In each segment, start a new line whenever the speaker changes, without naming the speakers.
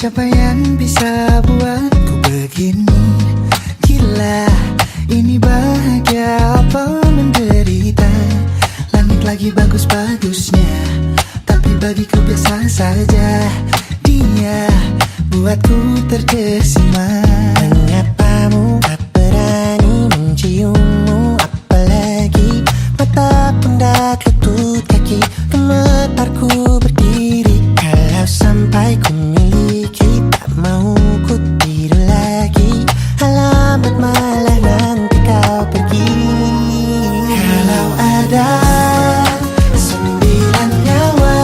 Siapa yang bisa buatku begini? Gila, ini bahagia apa menderita? Langit lagi bagus-bagusnya, tapi bagiku biasa saja. Dia buatku terkesima.
Menyapamu, tak berani menciummu, apalagi mata pundak lutut kaki. Gemetarku berdiri kalau sampai ku miliki, tak mau ku tidur lagi. Alamat malah nanti kau pergi.
Kalau ada 9 nyawa,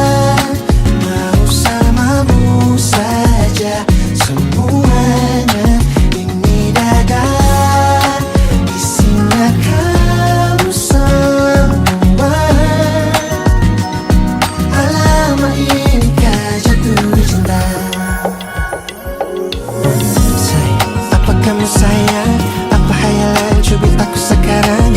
mau samamu saja semuanya. Ini dada isinya kamu semua. Alamak, inikah jatuh cinta?
Apa kamu sayang? Apa hayalan cubit aku sekarang?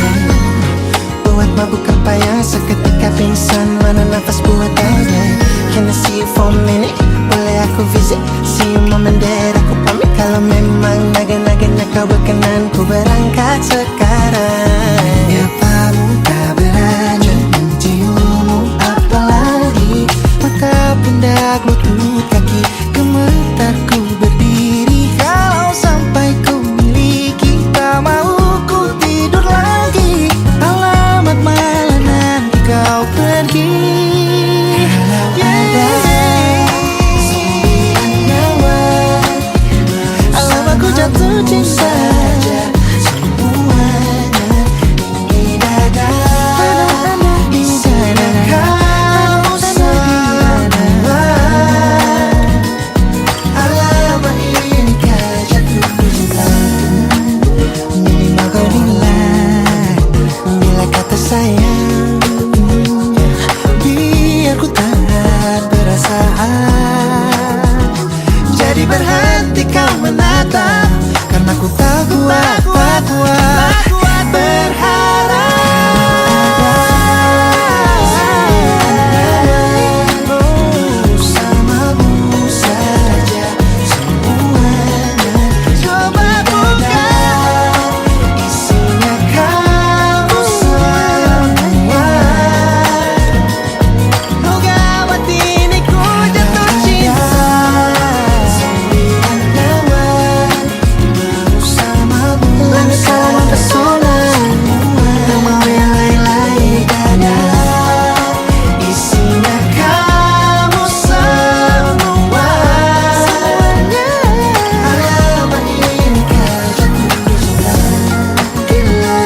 Buat mabuk apa yang seketika pingsan? Mana nafas buatannya? Can I see you for a minute? Boleh aku visit? See you mom and dad, aku pamit. Kalau memang naga-naganya kau berkenan, ku berangkat sekarang.
Nyapamu tak berani menciummu, apalagi mata pundak lutut kaki. Gemetarku berdiri kalau sampai ku miliki, tak mau ku tidur lagi. Alamat malah nanti kau pergi. Kalau ada 9 nyawa, alamak ku jatuh cinta semuanya. Ini dada isinya kamu semua. Alamak, inikah jatuh cinta? Minimal kau nilai
Bila kata sayang,
biar ku tak perasaan. Jadi berhenti kau menatap, karena ku tak kuat berharap. Bersamamu saja semuanya. Coba buka, isinya kamu semua. Oh gawat, ini ku jatuh cinta. 9 nyawa, bersamamu
sama pesona, tak mau yang lain-lain.
dada isinya kamu semua. Alamak, inikah jatuh cinta? Gila,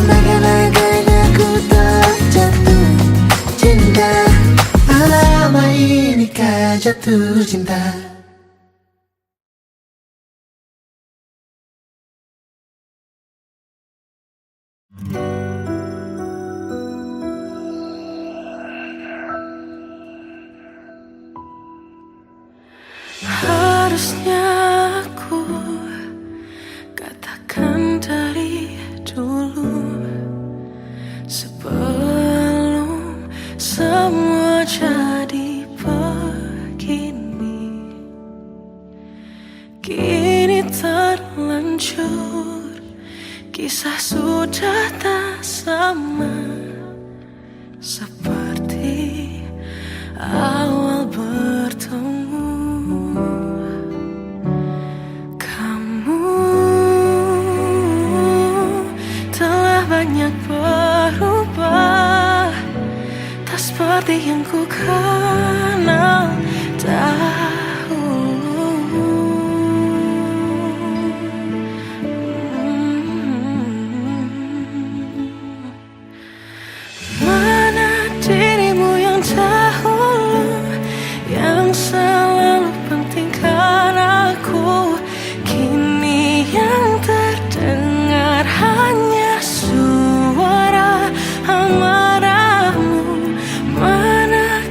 naga-naganya ku tak jatuh cinta. Alamak, inikah jatuh cinta?
Harusnya aku katakan dari dulu, sebelum semua jadi begini. Kini terlanjur, kisah sudah tak sama seperti awal bertemu. Kamu telah banyak berubah, tak seperti yang ku kenal dahulu. Mana dirimu yang dahulu, yang selalu pentingkan aku. Kini yang terdengar hanya suara amarahmu. Mana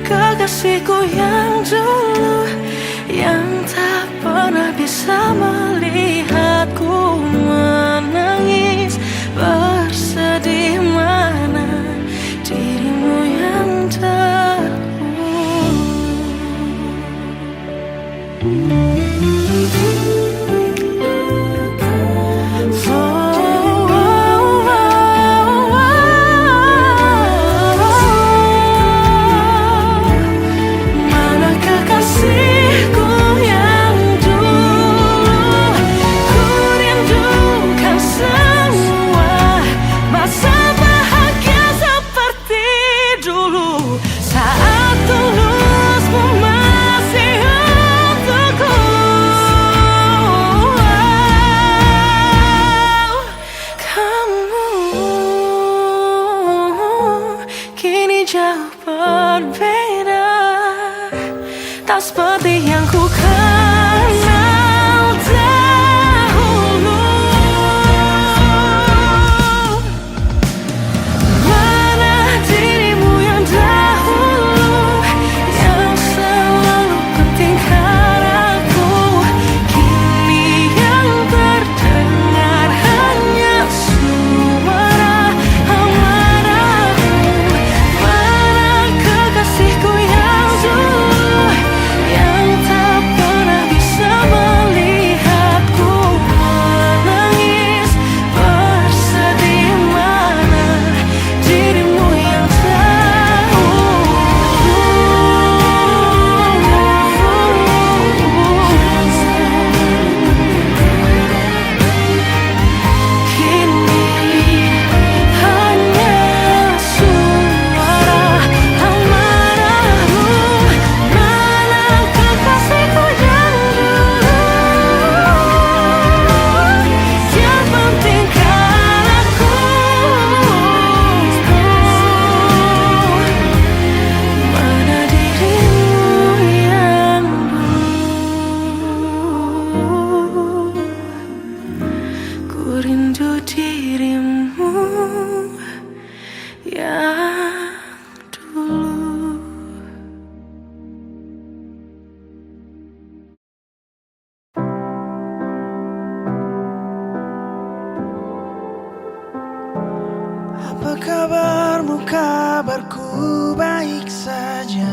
Apa kabarmu? Kabarku baik saja.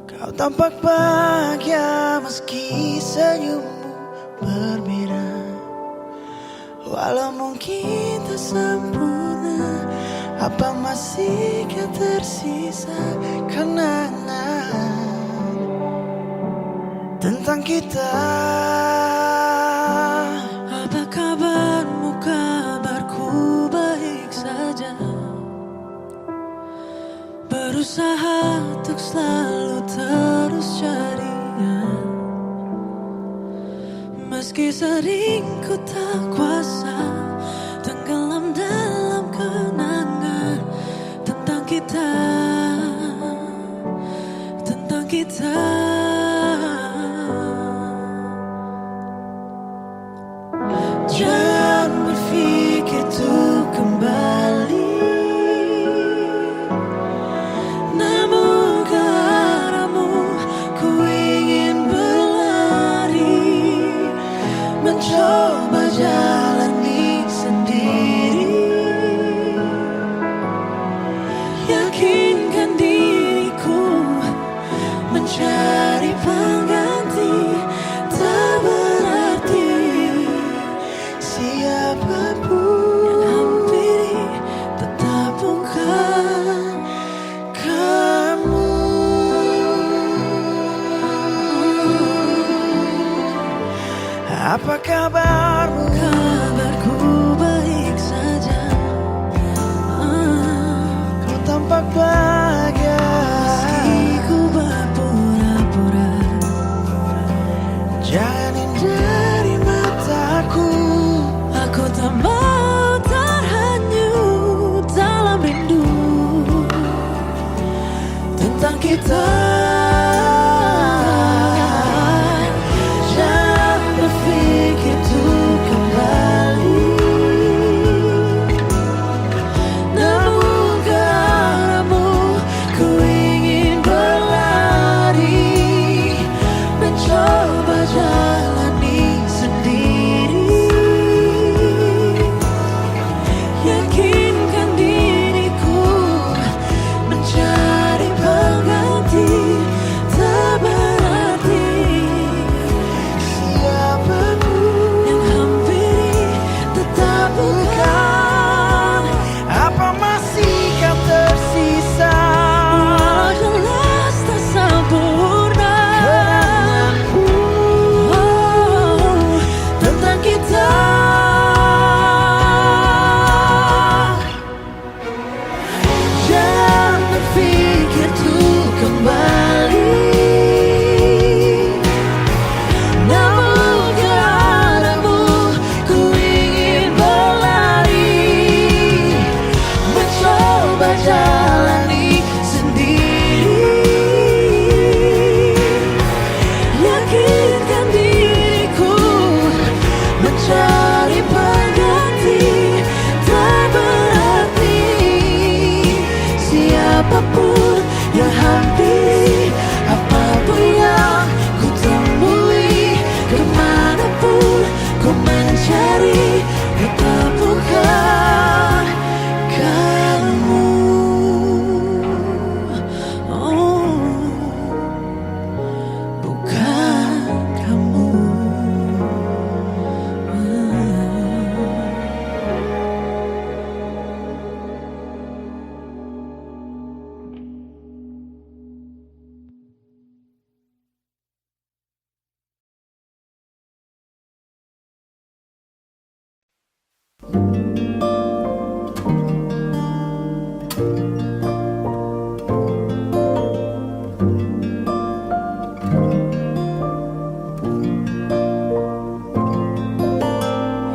Kau tampak bahagia meski senyummu berbeda. Walau mungkin tak sempurna, apa masih kan tersisa kenangan tentang kita.
Apa kabarmu? Kabarku baik saja. Berusaha untuk selalu terus ceria, meski sering ku tak kuasa tenggelam dalam kenangan tentang kita, tentang kita.
Jangan berpikir untuk kembali, namun ke arahmu ku ingin berlari, mencoba jalani sendiri. Yakinkan diriku mencari pengganti, tak berarti siapapun
Yang hampiri
tetap bukan kamu. Apa kabarmu?
kabarku baik saja.
Kau tampak bahagia
Meski ku berpura-pura,
jangan hindari mataku.
aku tak mau terhanyut dalam rindu
Tentang kita, jangan berpikir untuk kembali, namun ke arahmu ku ingin berlari, mencoba jalani sendiri. Yakinkan diriku mencari pengganti, tak berarti siapapun
yang hampiri
tetap bukan. Apa masih kau tersisa
walau jelas tak sempurna.
kenanganku tentang kita. Jangan berpikir untuk kembali, namun ke arahmu ku ingin berlari, mencoba jalani sendiri. Yakinkan diriku mencari pengganti, tak berarti siapapun yang hampiri. Apapun yang ku temui, kemanapun ku mencari, tetap bukan kamu. Oh, bukan kamu.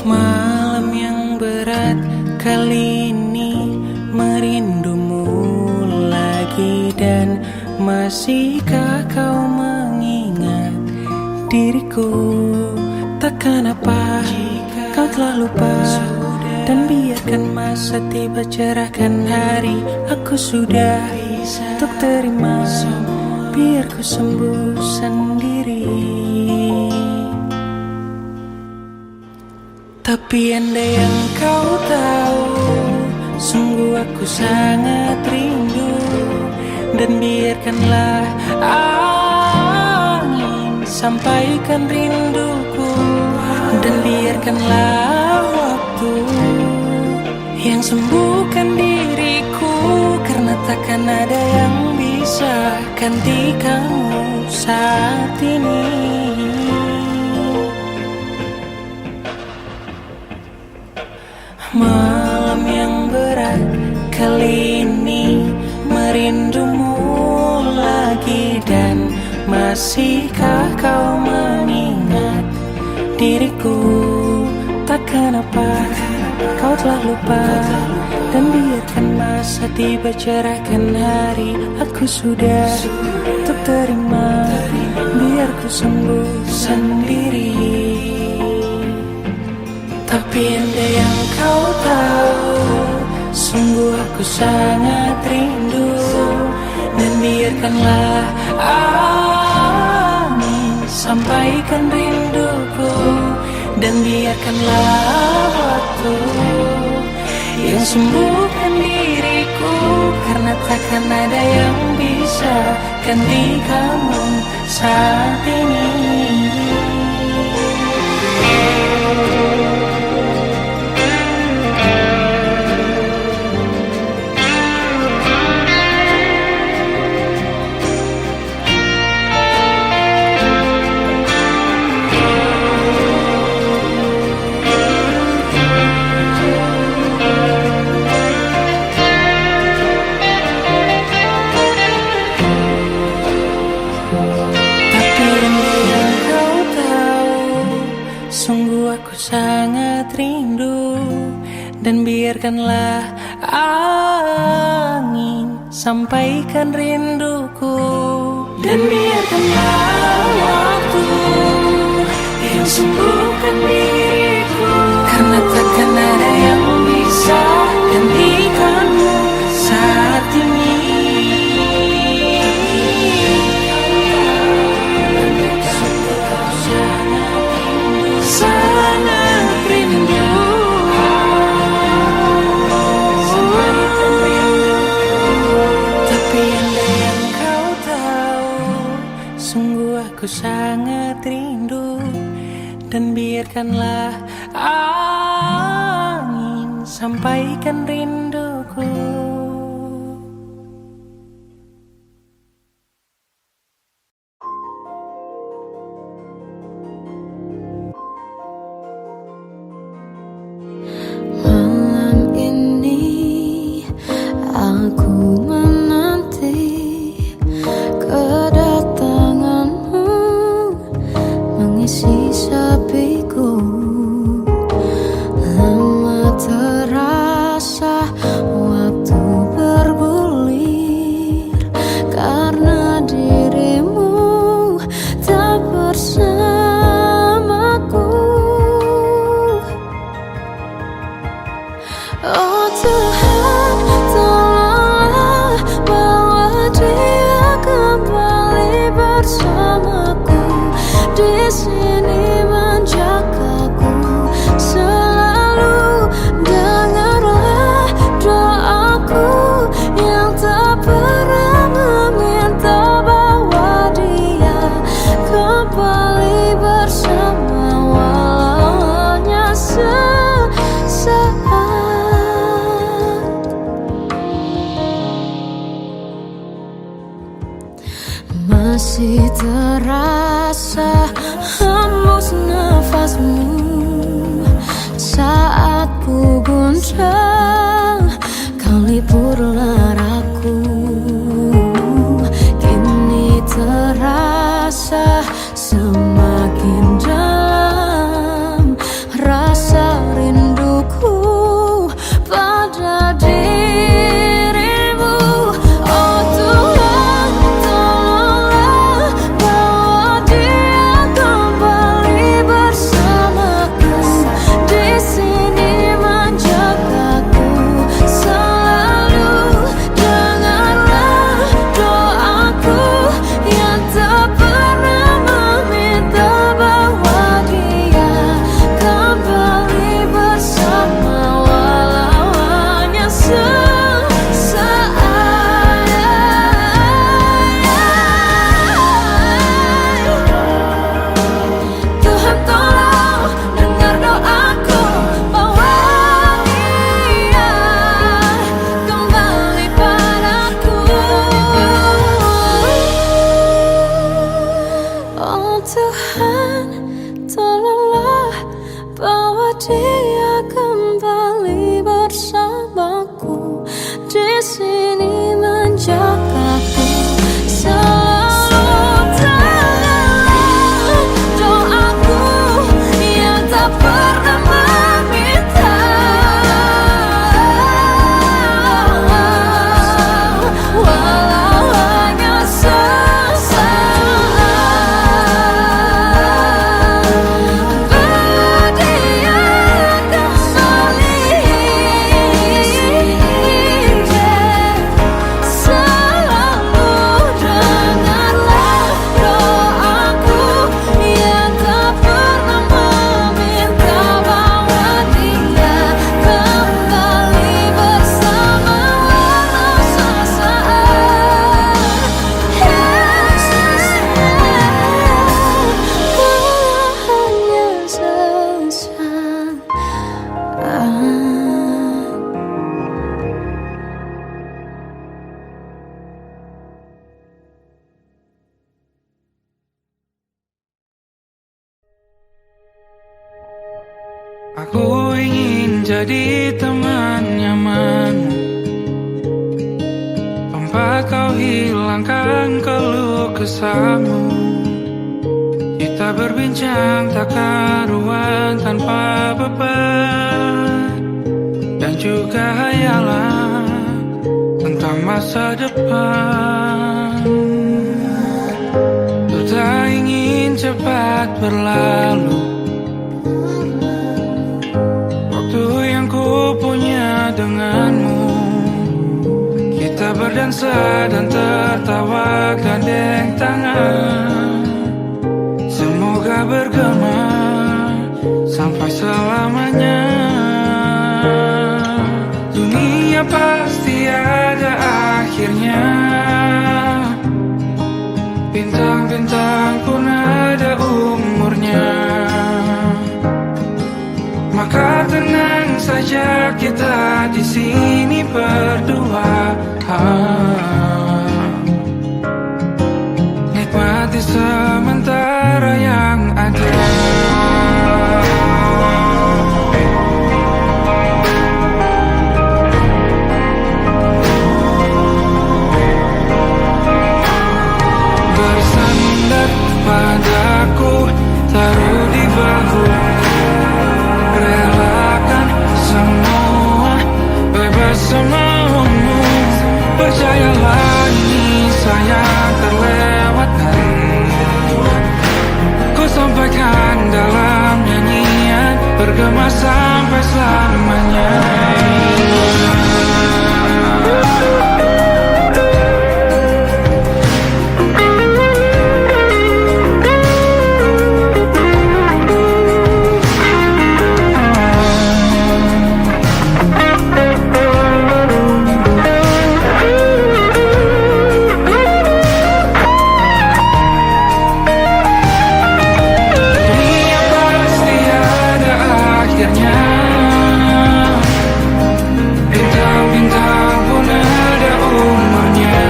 Malam yang berat kali ini merindumu lagi. Dan masihkah kau mengingat diriku? Takkan apa kau telah lupa, dan biarkan masa tiba cerahkan hari. Aku sudah untuk terima, biar ku sembuh sendiri. Tapi andai yang kau tahu Sungguh aku sangat rindu. Dan biarkanlah angin sampaikan rinduku. Dan biarkanlah waktu yang sembuhkan diriku. Karena takkan ada yang bisa ganti kamu saat ini. Malam yang berat kali ini merindumu lagi. Dan masihkah kau mengingat diriku? Tak kenapa kau telah lupa. Dan biarkan masa tiba cerahkan hari. Aku sudah untuk terima. Biar ku sembuh sendiri. Tapi andai yang kau tahu, sungguh aku sangat rindu. Dan biarkanlah angin sampaikan rinduku. Dan biarkanlah waktu yang sembuhkan diriku. Karena takkan ada yang bisa ganti kamu saat ini. Sangat rindu. Dan biarkanlah angin sampaikan rinduku. Dan biarkanlah waktu yang sembuhkan diriku. Karena takkan ada yang bisa gantikanmu saat ini. Aku sangat rindu. Dan biarkanlah angin sampaikan rinduku.
Malam ini aku menanti kedatanganmu mengisi sepiku. Lama terasa waktu bergulir karena dirimu tak bersamaku. Oh Tuhan, tolonglah bawa dia kembali bersamaku. Di sini menjadi dia kembali bersamaku di sini menjagaku. Selalu dalam doaku yang tak pernah meminta, walau hanya sesaat. Berdia kembali, selalu dengarlah doaku yang tak pernah meminta, bahwa dia kembali bersama walau sesaat. Hanya sesaat.
Aku ingin jadi teman nyamanmu, tempat kau hilangkan keluh kesahmu. Kita berbincang tak karuan tanpa beban, dan juga hayalan tentang masa depan. Ku tak ingin cepat berlalu waktu yang ku punya denganmu. Kita berdansa dan tertawa gandeng tangan, semoga bergema sampai selamanya. Dunia pasti ada akhirnya, bintang-bintang pun ada umurnya. Maka tenang saja kita di sini berdua, nikmati sementara yang ada. Bersandar padaku, taruh di bahu, relakan semua, bebas semaumu. Percayalah ini sayang terlewatkan, ku sampaikan dalam nyanyian, bergema sampai selamanya. Dunia pasti ada akhirnya, bintang-bintang pun ada umurnya.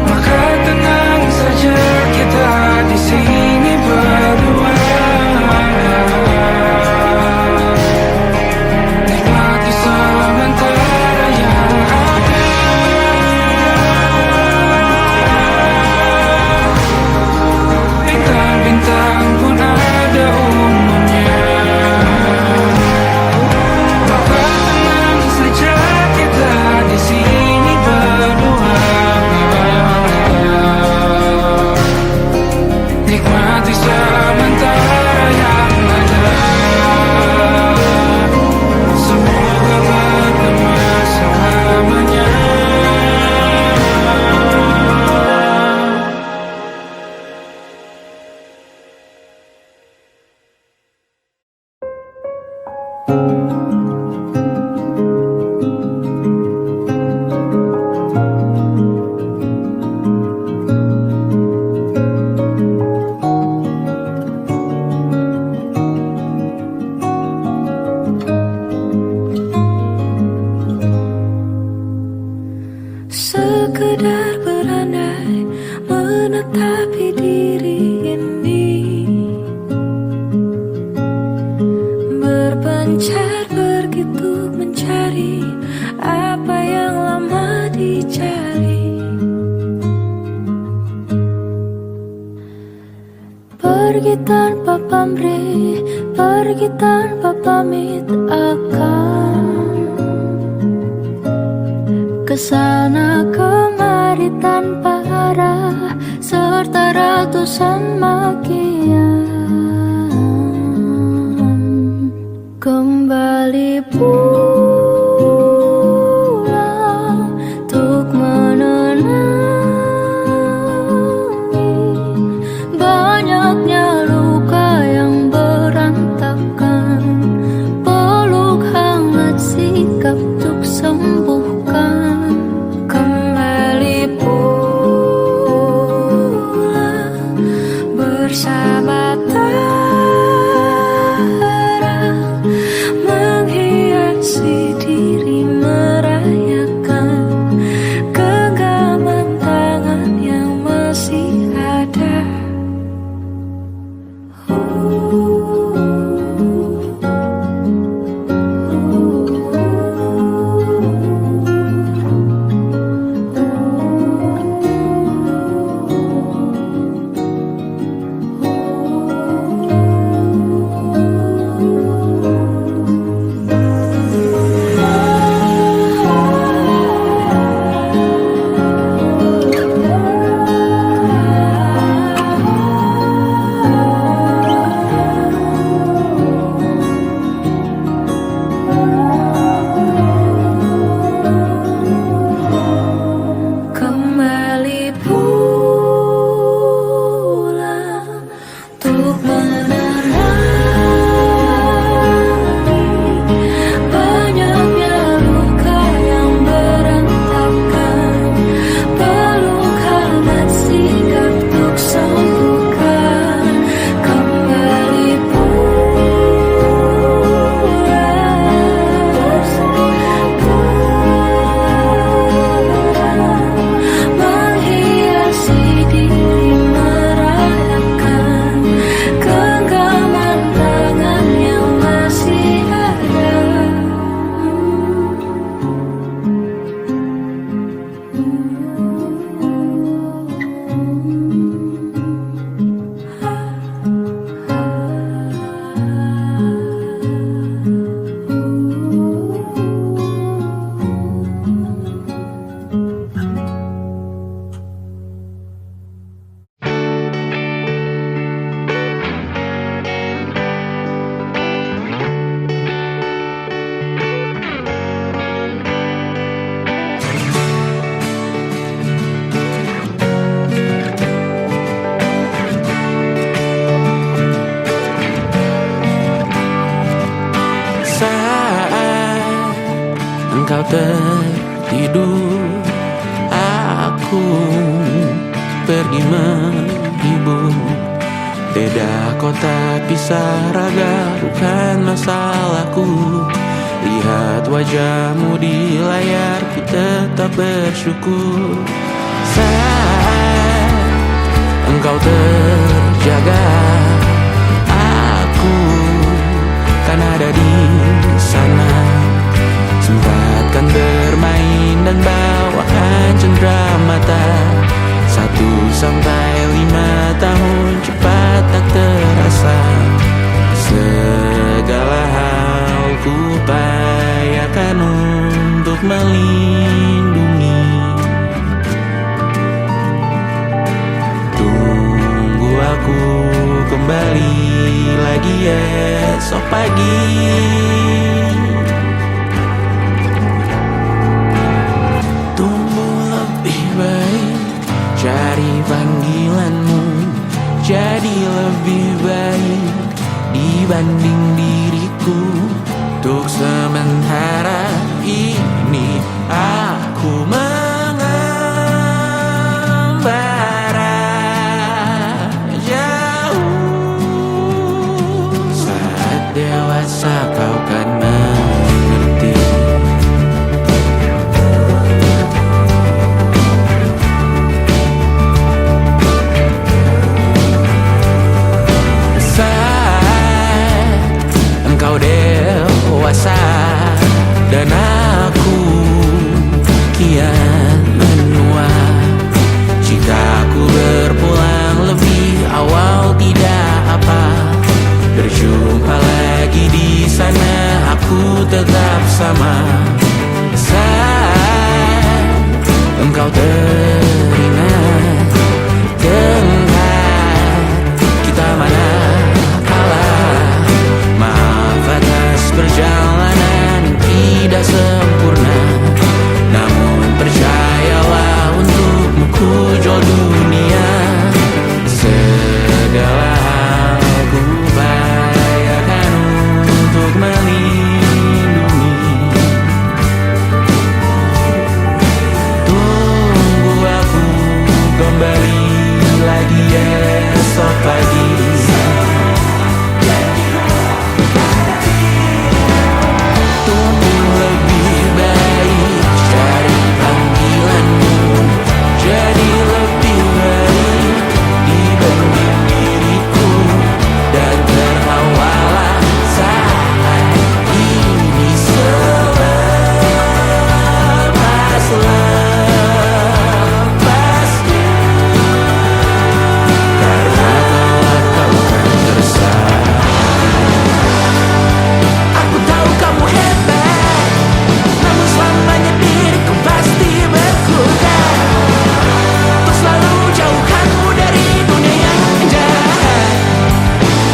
Maka tenang saja kita di sini berdua, nikmati sementara yang ada. Bintang-bintang pun ada umurnya. Maka tenang saja kita di sini berdua, nikmati sementara yang ada. Semoga bergema selamanya.
Pergi tanpa pamrih, pergi tanpa pamit akan kesana kemari tanpa arah, serta ratusan makian. Kembali pulang untuk menenangi banyaknya luka yang berantakan. Peluk hangat sikap untuk sembuhkan. Kembali pulang bersama terang, menghiasi diri, merayakan genggaman tangan yang masih ada. Kembali pulang untuk menerangi banyaknya luka yang berantakan. Peluk hangat sikap untuk sembuhkan. Kembali pulang menghiasi diri, merayakan genggaman tangan yang masih ada.
Saat engkau tertidur, aku pergi menghibur. Beda kota, pisah raga, bukan masalahku. Lihat wajahmu di layar, ku tetap bersyukur. Saat engkau terjaga, aku kan ada di sana. Sempatkan bermain dan bawakan cenderamata. 1-5 tahun cepat tak terasa. Segala hal ku upayakan untuk melindungi. Tunggu aku kembali lagi esok pagi. Tumbuh lebih baik, cari panggilanmu, jadi lebih baik dibanding diriku. Untuk sementara ini aku mengembara jauh. Saat dewasa kau kan mengerti. Saat Berjumpa lagi di sana, aku tetap sama. Saat engkau teringat tengah kita mana kalah. Maaf atas perjalanan yang tidak sempurna, namun percayalah untukmu ku jual dunia. Segala hal ku upayakan untuk melindungi. Tunggu aku kembali lagi esok pagi. Tumbuh lebih baik dari panggilanmu, jadi lebih baik dibanding diriku. Dan tertawalah saat ini selepas-lepasnya, karena kelak kau kan tersakiti. Aku tahu kamu hebat, namun selamanya diriku pasti berkutat. Untuk selalu jauhkanmu dari dunia yang jahat.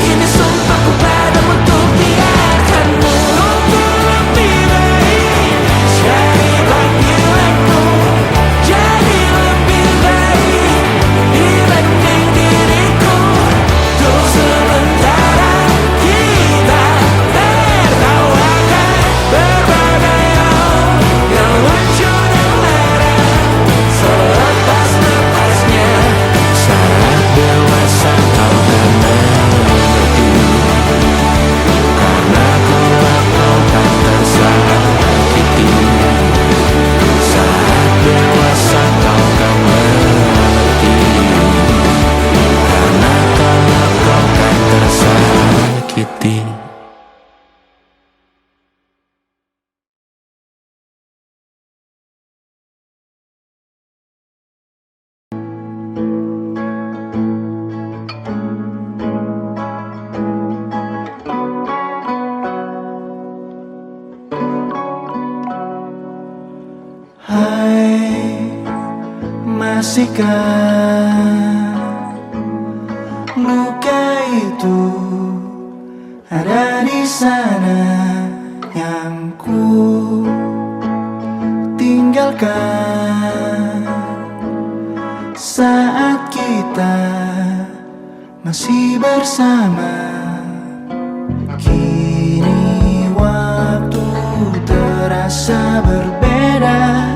Ini sumpahku padamu untuk biarkanmu tumbuh lebih baik dari panggilanmu, jadi lebih baik dibanding diriku. Untuk sementara kita tertawakan berbagai hal yang lucu dan lara. Selepas-lepasnya, saat dewasa kau kan mengerti, karena kelak kau kan tersakiti. Saat dewasa kau kan mengerti, karena kelak kau kan tersakiti.
Hai, masihkah luka itu ada di sana yang ku tinggalkan saat kita masih bersama. Kini waktu terasa berbeda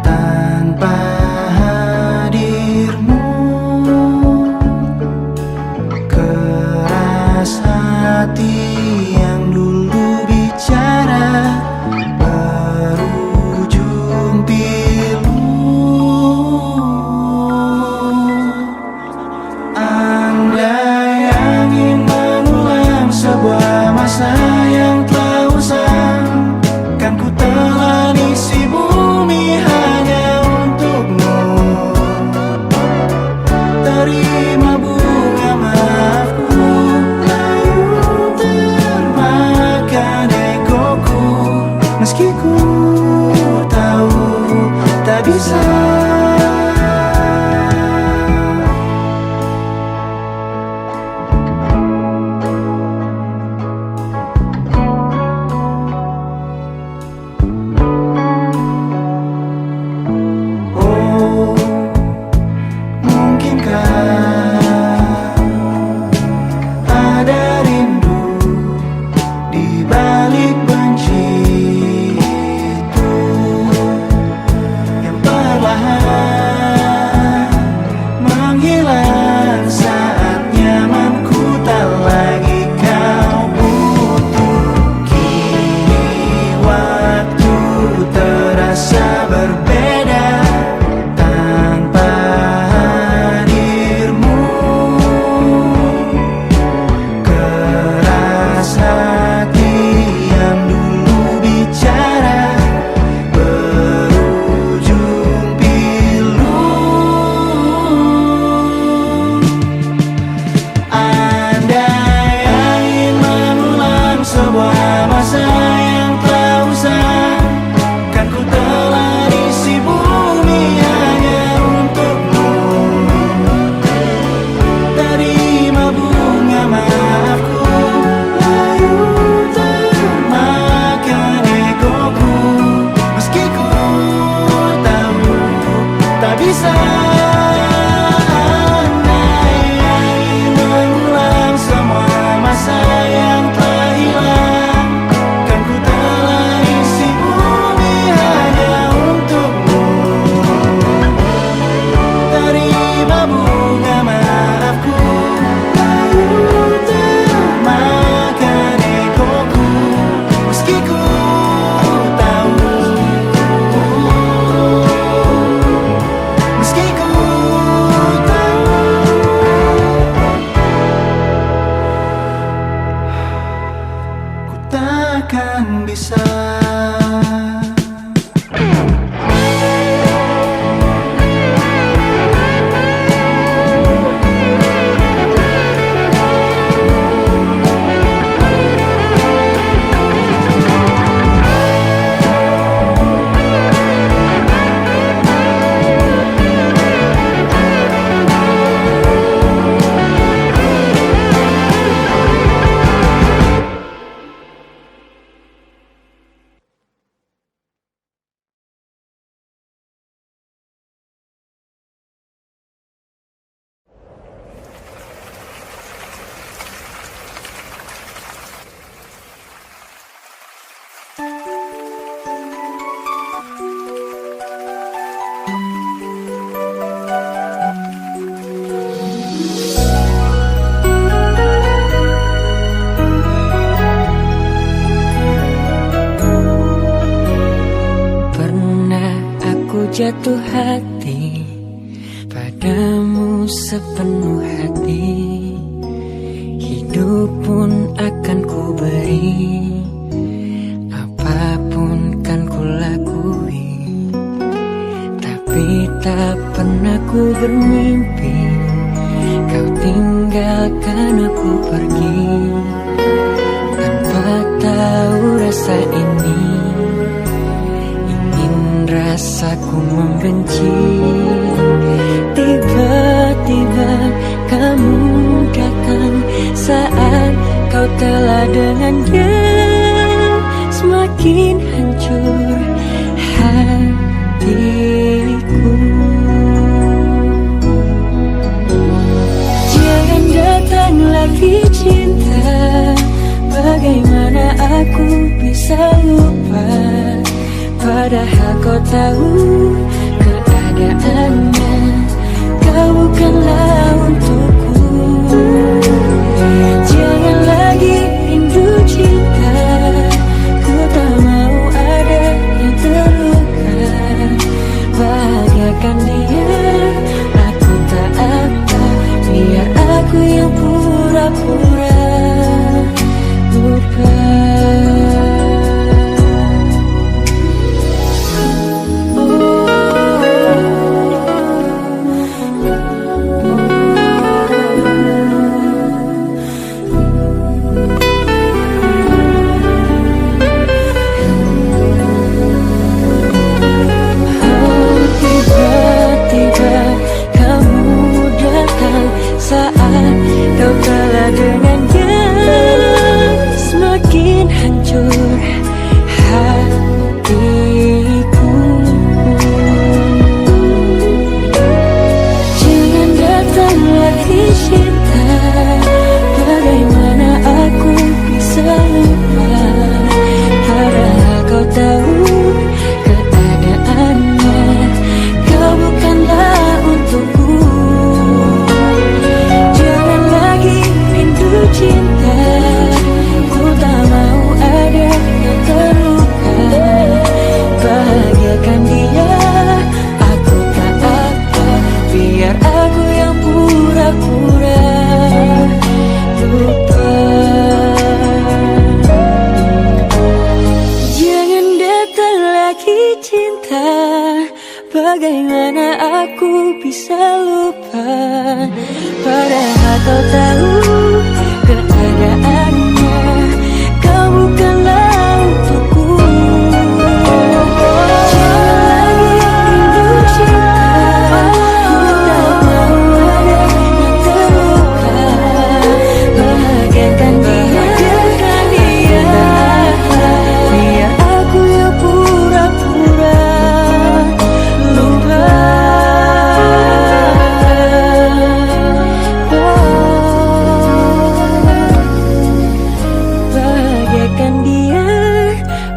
tanpa hadirmu. Keras hati yang dulu bicara berujung pilu. Andai angin mengulang sebuah masa yang telah usang, kan ku telah isi bumi hanya untukmu. Terima bunga maafku, layu
takkan bisa.
Jatuh hati padamu sepenuh hati, hidup pun akan ku beri, apapun kan ku lakui. Tapi tak pernah ku bermimpi kau tinggalkan aku pergi, tanpa tahu rasa ini. Rasaku membenci. Tiba-tiba kamu datang saat kau telah dengan dia. Semakin hancur hatiku. Jangan datang lagi cinta. Bagaimana aku bisa lupa, padahal kau tahu keadaannya. Kau bukanlah untukku. Jangan lagi rindu cinta. Ku tak mau ada yang terluka. Bahagiakan dia. Aku tak apa. Biar aku yang pura-pura lupa. Saat kau telah dengannya, semakin hancur hatiku. Jangan datang lagi cinta. Bagaimana aku bisa lupa, padahal kau tahu keadaannya. Kau bukanlah untukku. Cinta, ku tak mau ada yang terluka. Bahagiakan dia, aku tak apa. Biar aku yang pura-pura lupa. Jangan datang lagi cinta. Bagaimana aku bisa lupa, padahal kau tahu keadaannya. Kau bukanlah untukku. Jangan lagi rindu cinta. Ku tak mau ada yang terluka. Bahagiakan dia. Biar aku yang pura-pura lupa.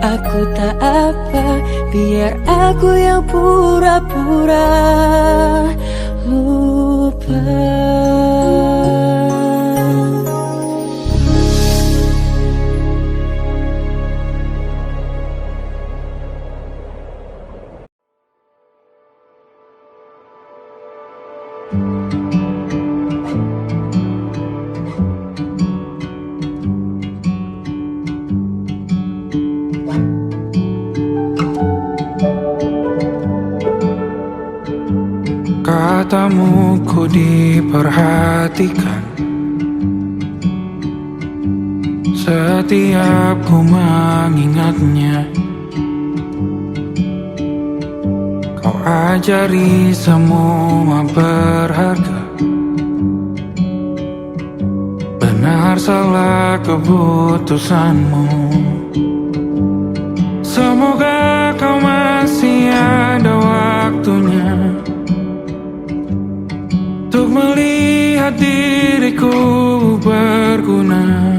Aku tak apa, biar aku yang pura-pura lupa.
matamu ku diperhatikan. Setiap ku mengingatnya, kau ajari semua berharga. Benar salah keputusanmu. Semoga kau masih ada waktunya untuk melihat diriku berguna.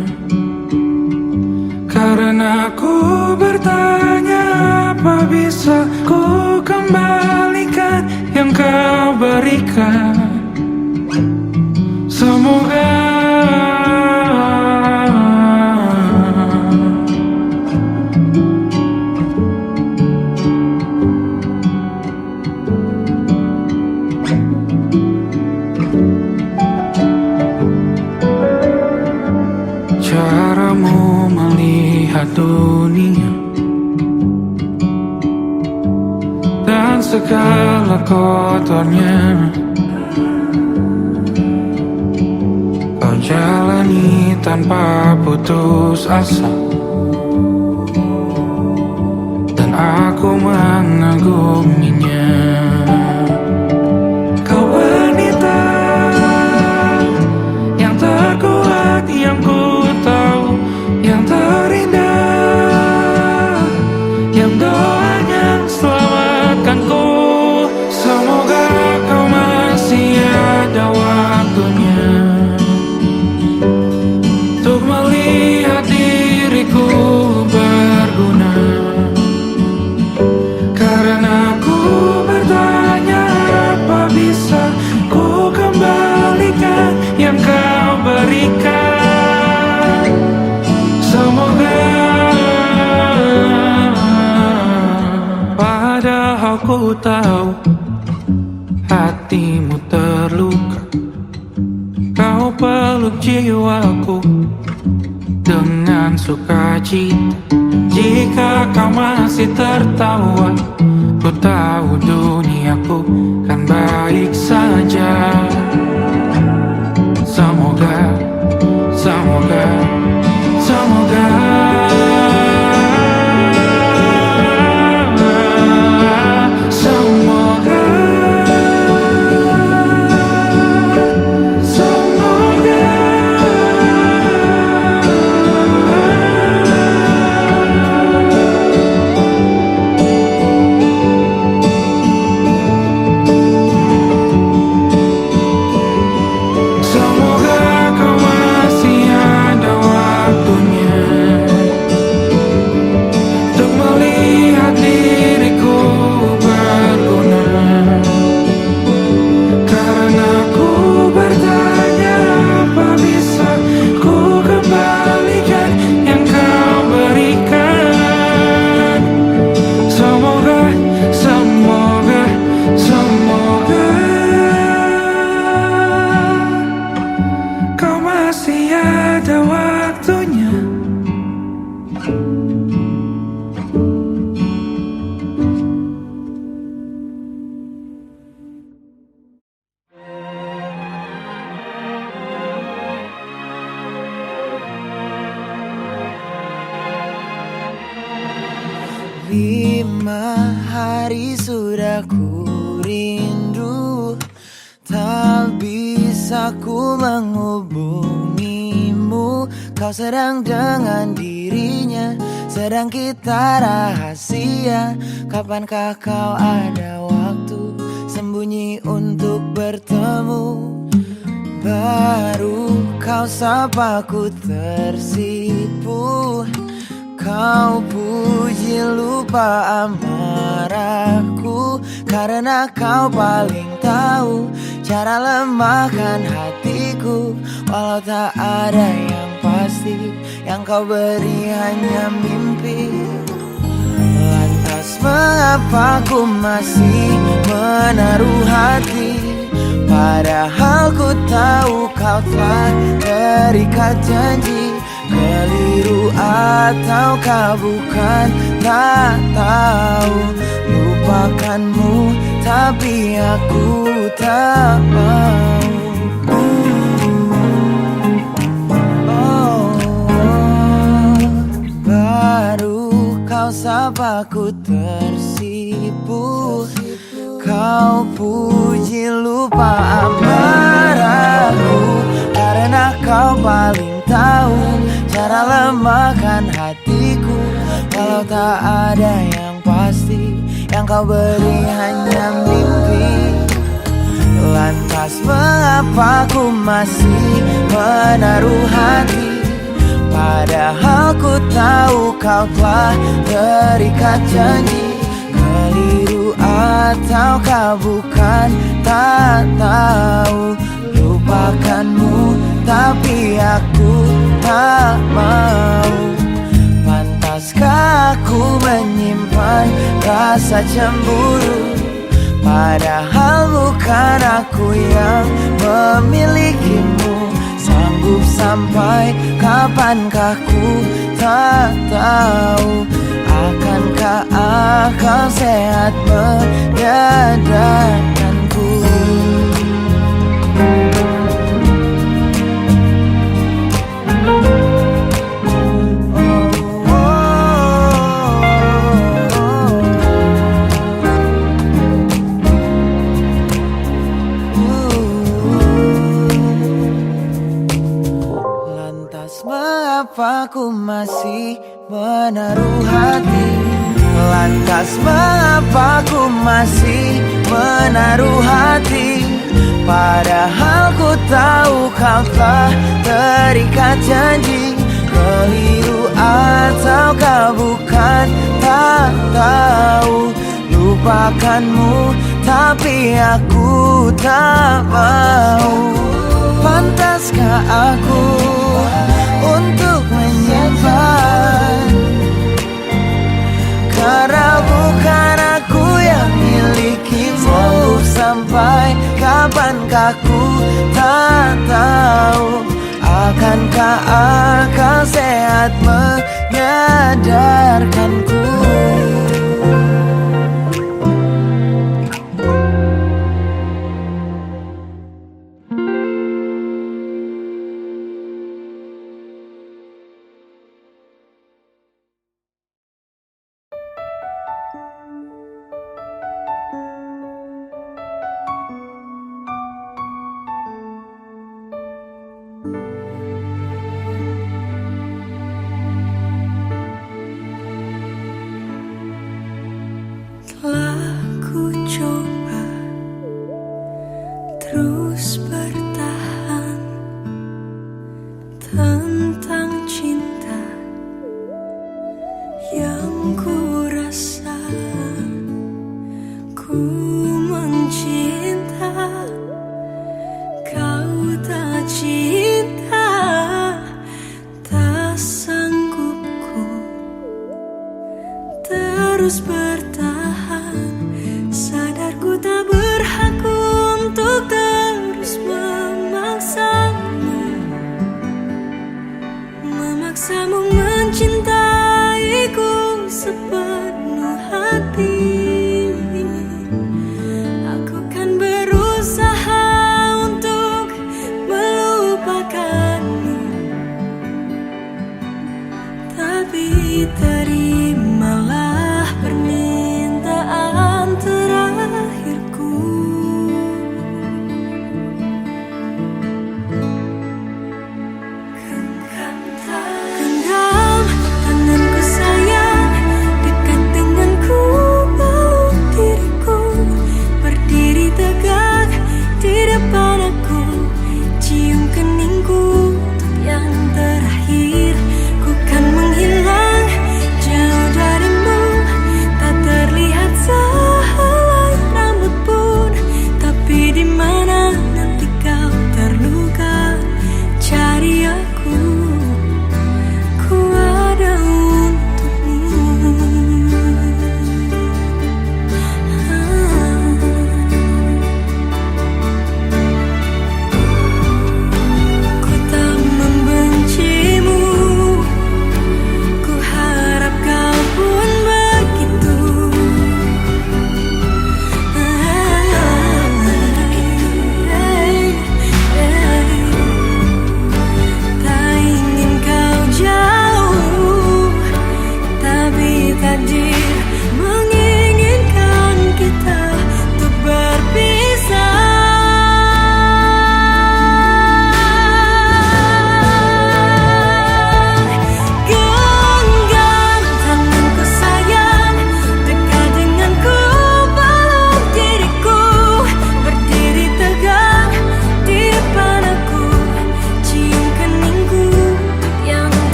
Karena aku bertanya, apa bisa ku kembalikan yang kau berikan. Semoga caramu melihat dunia dan segala kotornya, kau jalani tanpa putus asa. Dan aku mengaguminya. Kau wanita yang terkuat, yang ku tahu, yang terindah, yang doanya selamatkanku. Semoga kau masih ada waktunya untuk melihat diriku berguna. Karena aku bertanya, apa bisa ku kembalikan yang kau berikan. Semoga, padahal ku tahu hatimu terluka, kau peluk jiwaku dengan sukacita. Jika kau masih tertawa, ku tahu duniaku kan baik saja. Semoga, semoga, semoga.
hari sudah ku rindu, tak bisa ku menghubungimu. Kau sedang dengan dirinya, sedang kita rahasia. Kapankah kau ada waktu sembunyi untuk bertemu? Baru kau sapa ku tersipu. Kau puji lupa amarahku, karena kau paling tahu cara lemahkan hatiku. Walau tak ada yang pasti, yang kau beri hanya mimpi. Lantas mengapa ku masih menaruh hati, padahal ku tahu kau telah terikat janji. Keliru ataukah bukan, tak tahu. Lupakanmu tapi aku tak mau. Baru kau sapa ku tersipu, kau puji lupa amarahku, karena kau paling tahu cara lemahkan hatiku. Kalau tak ada yang pasti, yang kau beri hanya mimpi. Lantas mengapa ku masih menaruh hati, padahal ku tahu kau telah terikat janji. Keliru ataukah bukan, tak tahu. Lupakanmu tapi aku tak mau. Pantaskah aku menyimpan rasa cemburu, padahal bukan aku yang memilikimu. Sanggup sampai kapankah ku tak tahu. Akankah akal sehat menyadarkanku? Mengapa ku masih menaruh hati? Lantas mengapa ku masih menaruh hati? Padahal ku tahu kau telah terikat janji. Keliru ataukah bukan, tak tahu. Lupakanmu tapi aku tak mau. Pantaskah aku untuk menyimpan, karena bukan aku yang milikimu. Sampai kapankah ku tak tahu. Akankah akal sehat menyadarkanku?
Telah ku coba terus bertahan tentang cinta yang ku rasa. Ku mencinta, kau tak cinta. Tak sanggup ku terus bertahan. Sadar ku tak berhak untuk terus memaksamu mencintaiku sepenuh hati. Aku kan berusaha untuk melupakanmu, tapi terimalah permintaan terakhirku. Genggam tanganku sayang, dekat denganku, peluk diriku, berdiri tegak di depan aku, cium keningku untuk yang terakhir. Ku kan menghilang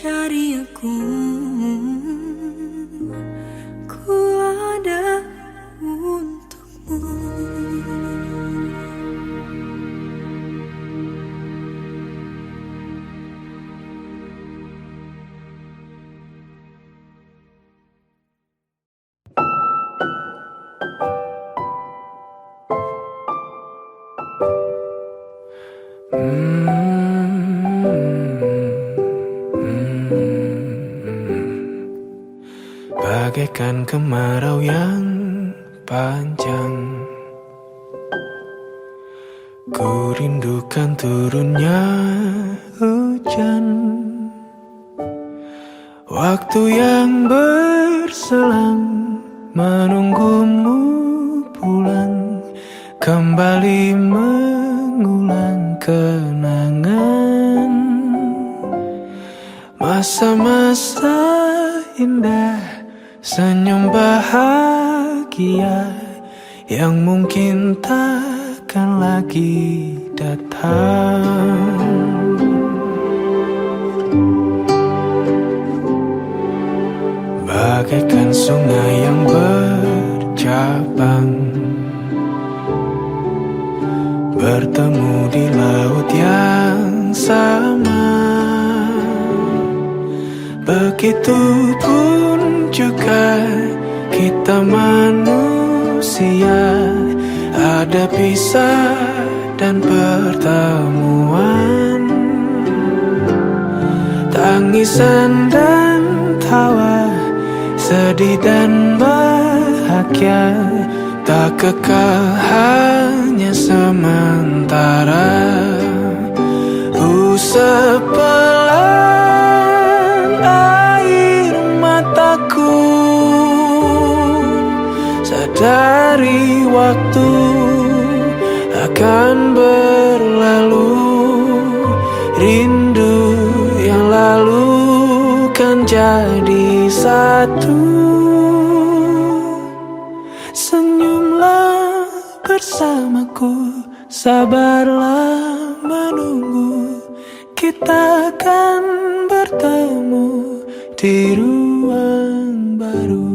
cari aku, ku ada untukmu.
Bagaikan kemarau yang panjang, ku rindukan turunnya hujan. Waktu yang berselang menunggumu pulang, kembali mengulang kenangan masa-masa indah, senyum bahagia yang mungkin takkan lagi datang. Bagaikan sungai yang bercabang, bertemu di laut yang sama. Begitupun juga kita manusia, ada pisah dan pertemuan, tangisan dan tawa, sedih dan bahagia, tak kekal, hanya sementara. Sepelan air mataku, sadari waktu akan berlalu, rindu yang lalu kan jadi satu. Senyumlah bersamaku, sabarlah menunggu, kita akan bertemu di ruang baru.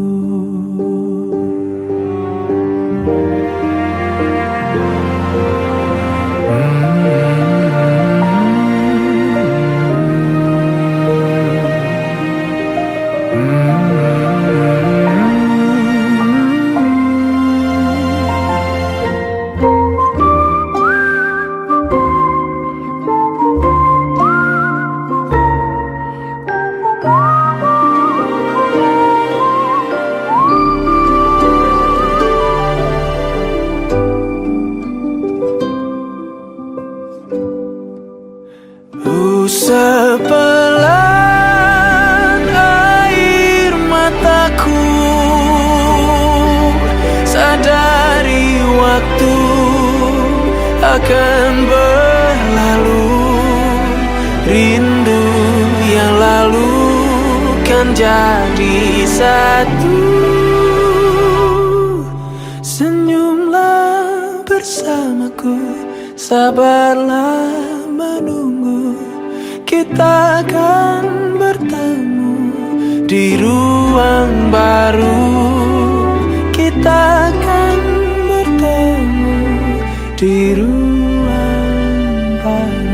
Sepelan air mataku, sadari waktu akan berlalu, rindu yang lalu kan jadi satu. Senyumlah bersamaku, sabarlah menunggu, kita akan bertemu di ruang baru. Kita akan bertemu di ruang baru.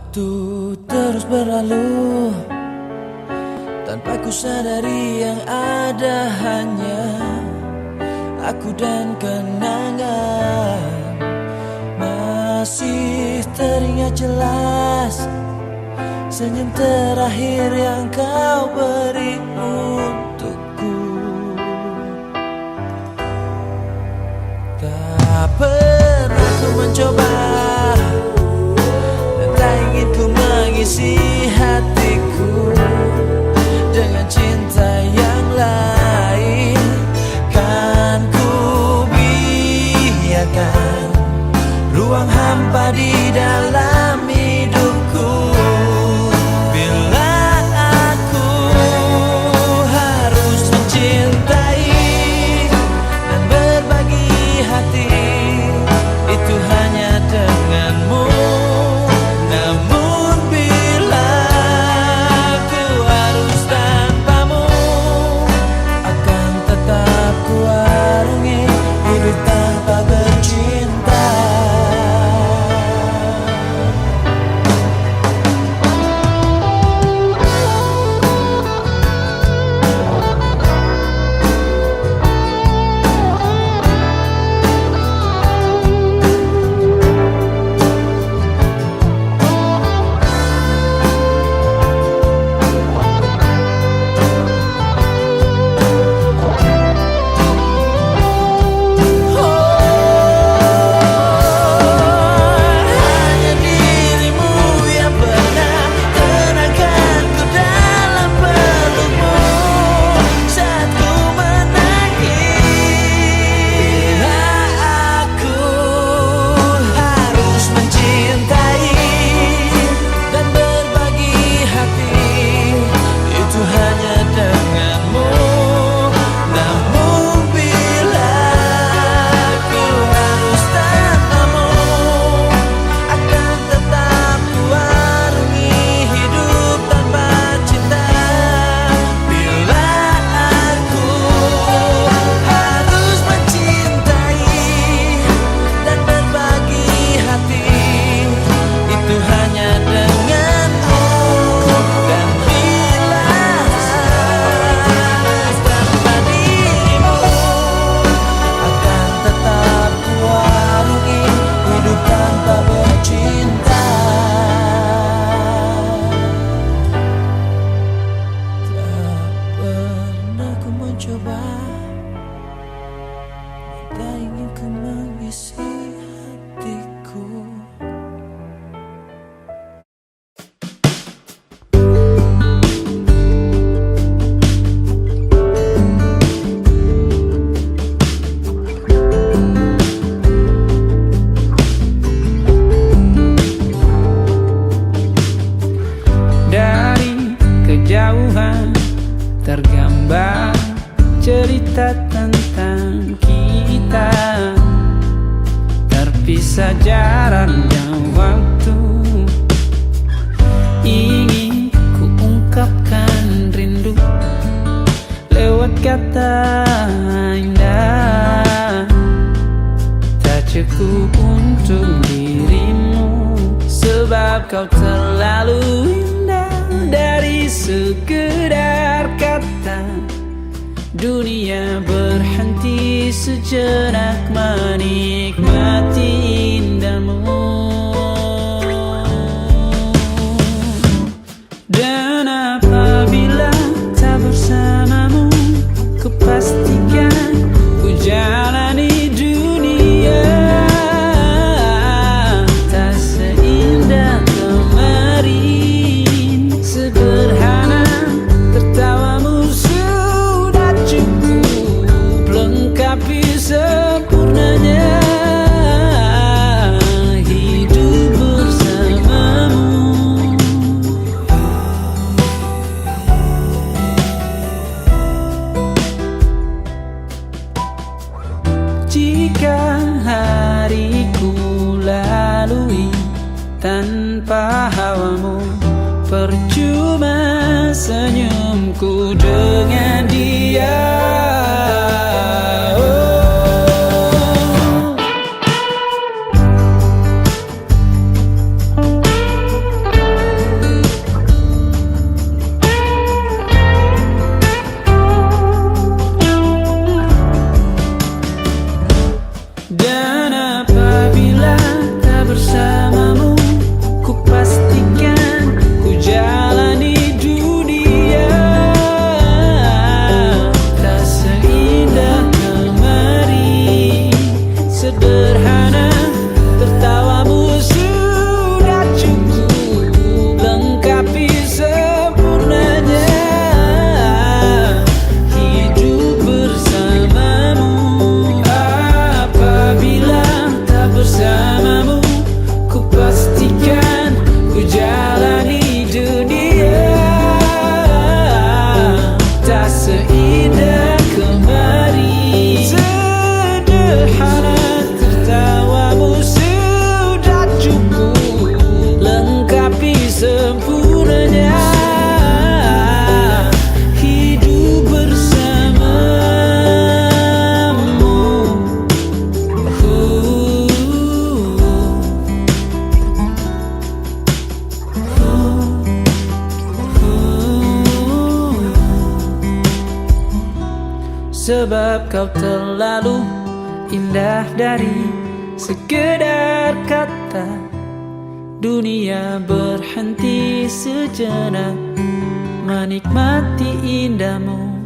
Waktu terus berlalu tanpa ku sadari yang ada hanya aku dan kenangan. Masih teringat jelas senyum terakhir yang kau beri untukku. Tak pernah ku mencoba dan tak ingin ku mengisi hatiku dengan cinta yang lain. Kan ku biarkan ruang hampa di dalam hidupku. Bila aku harus mencintai dan berbagi hati, itu hanya denganmu. Namun bila aku harus tanpamu, akan tetap ku arungi hidup tanpa bercinta. Hanya dirimu yang pernah tenangkanku dalam pelukmu saat ku menangis. Bila aku harus mencintai dan berbagi hati, itu hanya denganmu. Namun bila aku harus tanpamu, akan tetap ku arungi hidup tanpa cinta. Bila aku harus mencintai dan berbagi hati, itu hanya denganmu. Dan bila harus tanpa dirimu, akan tetap ku arungi hidup tanpa bercinta. Tak pernah ku mencoba, tak ingin ku mengisi hatiku.
Dari kejauhan tergambar cerita tentang kita, terpisah jaraknya waktu. Ingin ku ungkapkan rindu lewat kata indah, tak cukup untuk dirimu sebab kau terlalu indah. Dari sekedar kata, dunia berhenti sejenak menikmati indahmu. Dan apabila tak bersamamu, kupastikan ku jalani dunia tak seindah kemarin. Sederhana tertawamu sudah cukup lengkapi sempurnanya hidup bersamamu. Jika hariku lalui tanpa hawamu, percuma senyumku dengan dia. Oh.
sebab kau terlalu indah dari sekedar kata. Dunia berhenti sejenak menikmati indahmu.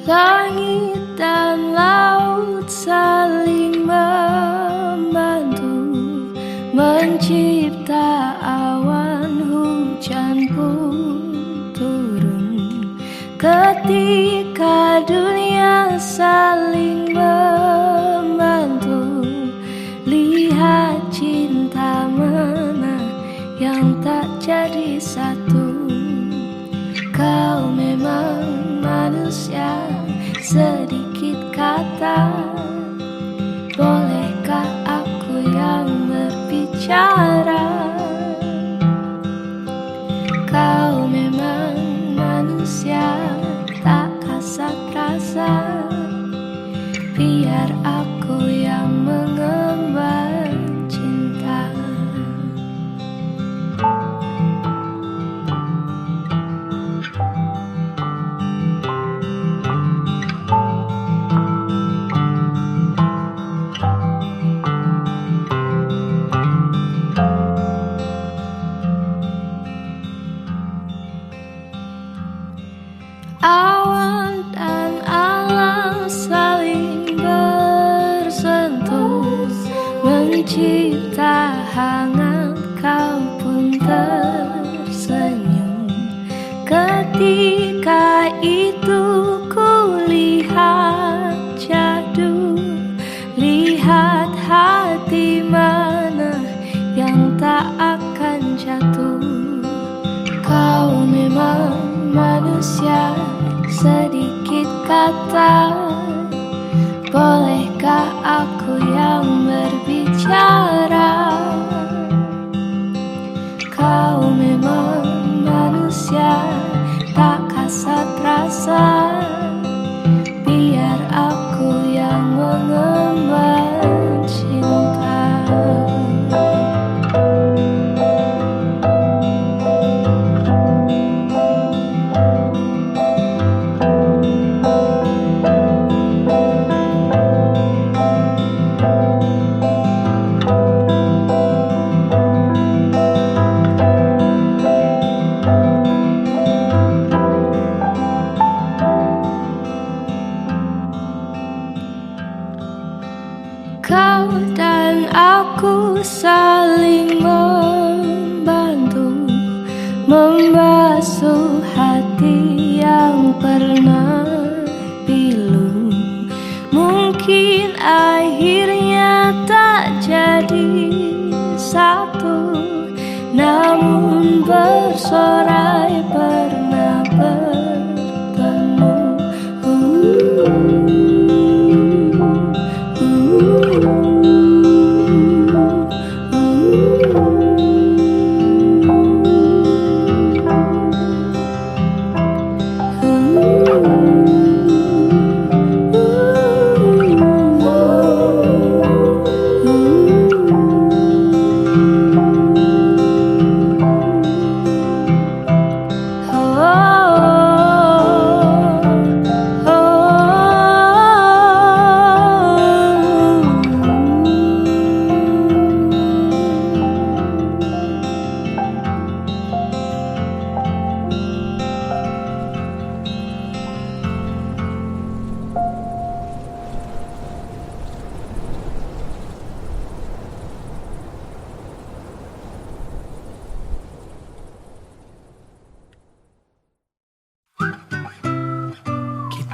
Langit dan laut saling membantu mencipta awan, hujan pun turun. Ketika dunia saling membantu, lihat cinta mana yang tak jadi satu. Kau memang manusia, sedikit kata. Bolehkah aku yang berbicara? Kau memang manusia, tak kasat rasa. Biar aku yang mengemban cinta. Awan dan alam saling bersentuh, mencipta hangat, kau pun tersenyum. Ketika itu ku lihat jadu, lihat hati mana yang tak akan jatuh. Kau memang manusia, sedikit kata. Bolehkah aku yang berbicara? Kau memang manusia, tak kasat rasa. Biar aku yang mengemban cinta. Kau dan aku saling membantu, membasuh hati yang pernah pilu. Mungkin akhirnya tak jadi satu, namun bersorai pernah bertemu.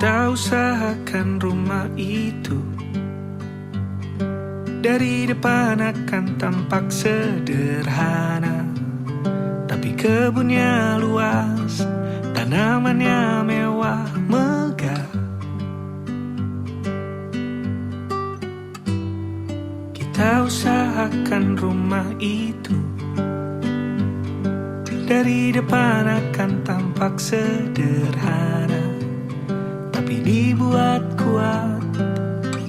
Kita usahakan rumah itu dari depan akan tampak sederhana, tapi kebunnya luas, tanamannya mewah megah. Kita usahakan rumah itu dari depan akan tampak sederhana, tapi dibuat kuat,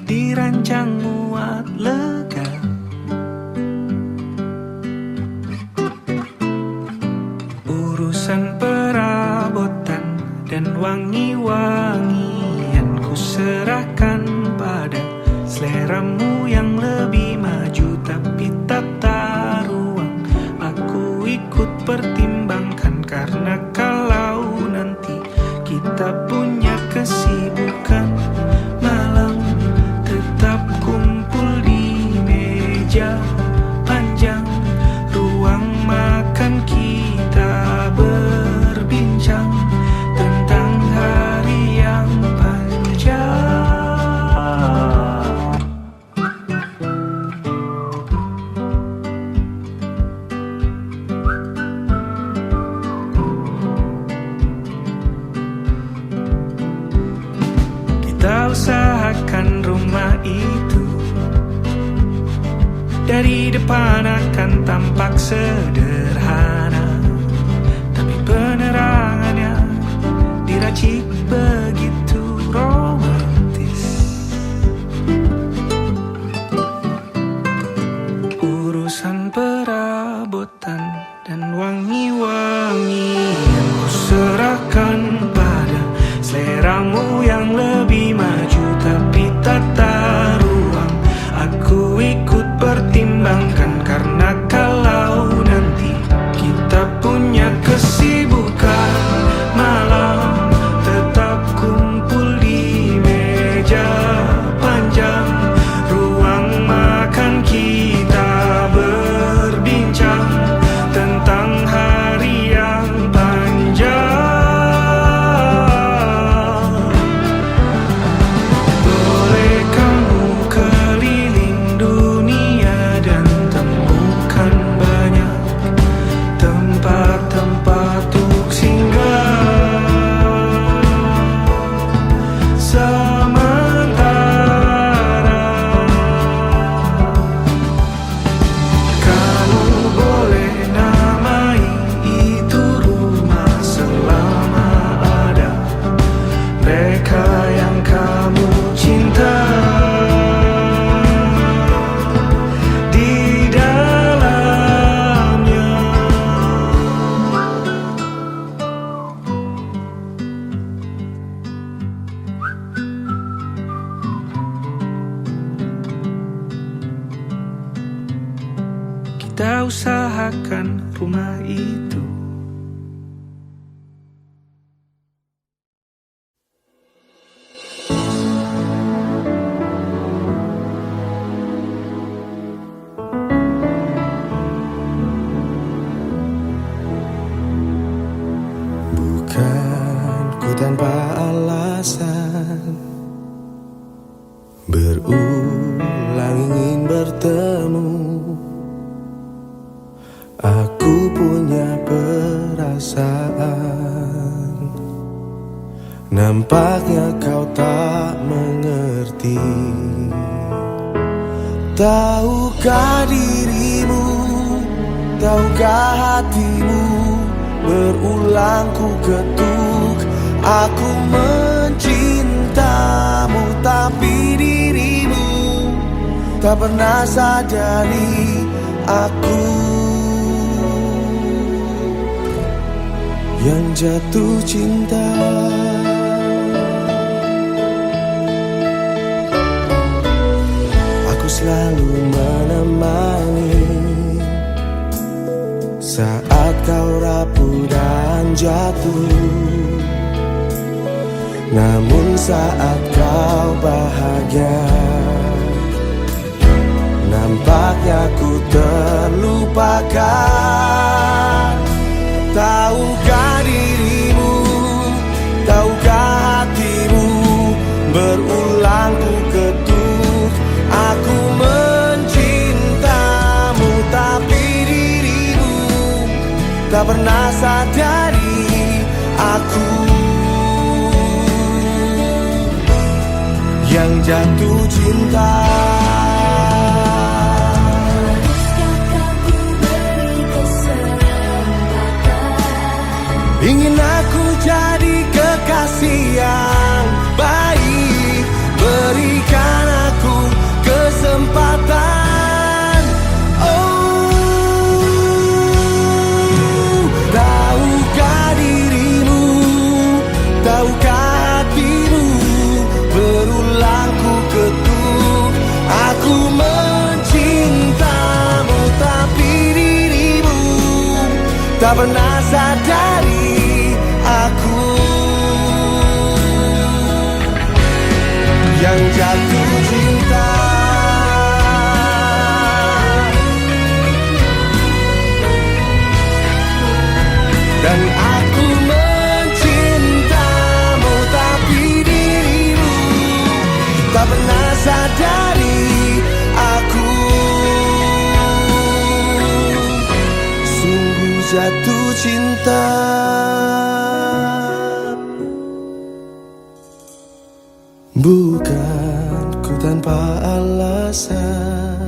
dirancang muat lega. Urusan perabotan dan wangi-wangian ku serahkan pada seleramu yang lebih maju, tapi tata ruang aku ikut pertimbangkan, karena kalau nanti kita punya kesibukan malam, tetap kumpul di meja panjang ruang makan, kita berbincang tentang hari yang panjang. Kita usahakan rumah itu dari depan akan tampak sederhana, tapi penerangannya diracik begitu romantis. Urusan perabotan dan wangi-wangian ku serahkan pada seleramu yang lebih maju, tapi tata ruang aku ikut pertimbangkan, karena kalau nanti kita punya kesibukan malam, tetap kumpul di meja panjang ruang makan, kita berbincang tentang hari yang panjang. Boleh kamu keliling dunia dan temukan banyak tempat-tempat untuk singgah. Sementara kamu boleh namai itu rumah selama ada mereka yang kamu cinta di dalamnya. Kita usahakan rumah itu.
Bukan ku tanpa alasan berulang ingin bertemu. Aku punya perasaan, nampaknya kau tak mengerti. Tahukah dirimu, tahukah hatimu, berulang ku ketuk, aku mencintamu, tapi dirimu tak pernah sadari aku yang jatuh cinta. Aku selalu menemani saat kau rapuh dan jatuh, namun saat kau bahagia, nampaknya ku terlupakan. Tahukah dirimu, tahukah hatimu, tak pernah sadari aku yang jatuh cinta. Ingin aku jadi kekasih yang baik, berikan aku kesempatan. Oh, tahukah dirimu, tahukah hatimu, berulang ku ketuk, aku mencintamu, tapi dirimu tak pernah sadari aku yang jatuh cinta. Dan aku mencintamu, tapi dirimu tak pernah sadari aku sungguh jatuh cinta. Bukan ku tanpa alasan,